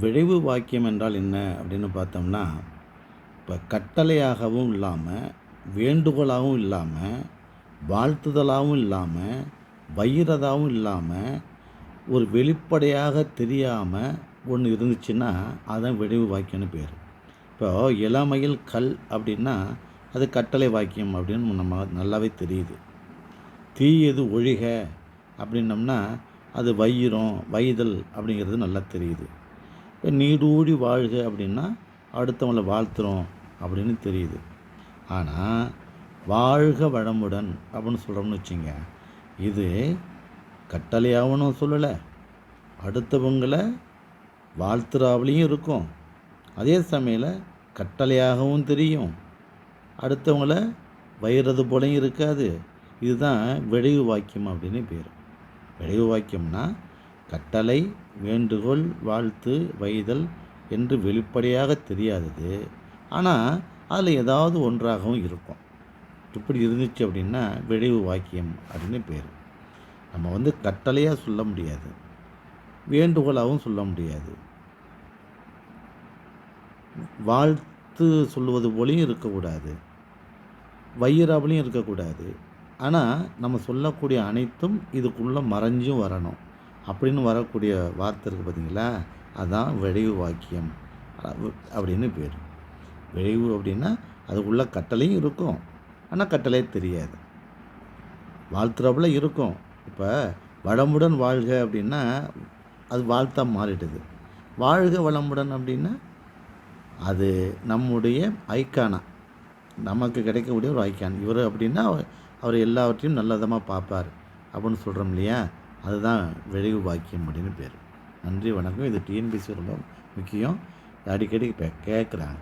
விழைவு வாக்கியம் என்றால் என்ன அப்படின்னு பார்த்தோம்னா, இப்போ கட்டளையாகவும் இல்லாமல், வேண்டுகோளாகவும் இல்லாமல், வாழ்த்துதலாகவும் இல்லாமல், பகிரதாவும் இல்லாமல், ஒரு வெளிப்படையாக தெரியாமல் ஒன்று இருந்துச்சுன்னா, அதுதான் விழைவு வாக்கியம்னு பேர். இப்போ இளமையில் கல் அப்படின்னா, அது கட்டளை வாக்கியம் அப்படின்னு நம்ம நல்லாவே தெரியுது. தீயது ஒழிக அப்படின்னம்னா, அது வையிரும், வைதல் அப்படிங்கிறது நல்லா தெரியுது. இப்போ நீடூழி வாழ்க அப்படின்னா அடுத்தவங்கள வாழ்த்துறோம் அப்படின்னு தெரியுது. ஆனால் வாழ்க வளமுடன் அப்படின்னு சொல்கிறோம்னு வச்சுங்க, இது கட்டளையாகவும் சொல்லலை, அடுத்தவங்களை வாழ்த்துறாவிலையும் இருக்கும், அதே சமயம் கட்டளையாகவும் தெரியும், அடுத்தவங்கள வயிறது போலையும் இருக்காது. இதுதான் விழைவு வாக்கியம் அப்படின்னு பேர். விழைவு வாக்கியம்னா கட்டளை, வேண்டுகோள், வாழ்த்து, வைதல் என்று வெளிப்படையாக தெரியாதது, ஆனால் அதில் ஏதாவது ஒன்றாகவும் இருக்கும். இப்படி இருந்துச்சு அப்படின்னா விழைவு வாக்கியம் அப்படின்னு பேர். நம்ம கட்டளையாக சொல்ல முடியாது, வேண்டுகோளாகவும் சொல்ல முடியாது, வாழ்த்து சொல்லுவது போலையும் இருக்கக்கூடாது, வையிறாவிலையும் இருக்கக்கூடாது. ஆனால் நம்ம சொல்லக்கூடிய அனைத்தும் இதுக்குள்ளே மறைஞ்சும் வரணும். அப்படின்னு வரக்கூடிய வார்த்தை இருக்குது பார்த்தீங்களா, அதுதான் விழைவு வாக்கியம் அப்படின்னு பேர். விழைவு அப்படின்னா அதுக்குள்ளே கட்டளையும் இருக்கும், ஆனால் கட்டளை தெரியாது. வாழ்த்துறப்புல இருக்கும். இப்போ வளமுடன் வாழ்க அப்படின்னா அது வாழ்த்தா மாறிடுது. வாழ்க வளமுடன் அப்படின்னா அது நம்முடைய ஐக்கானா, நமக்கு கிடைக்கக்கூடிய ஒரு ஐக்கான். இவர் அப்படின்னா அவர் எல்லாவற்றையும் நல்லதமாக பார்ப்பார் அப்படின்னு சொல்கிறோம் இல்லையா, அதுதான் விழைவு வாக்கியம் அப்படின்னு பேர். நன்றி, வணக்கம். இது டிஎன்பிசி ரொம்ப முக்கியம், அடிக்கடி இப்போ கேட்குறாங்க.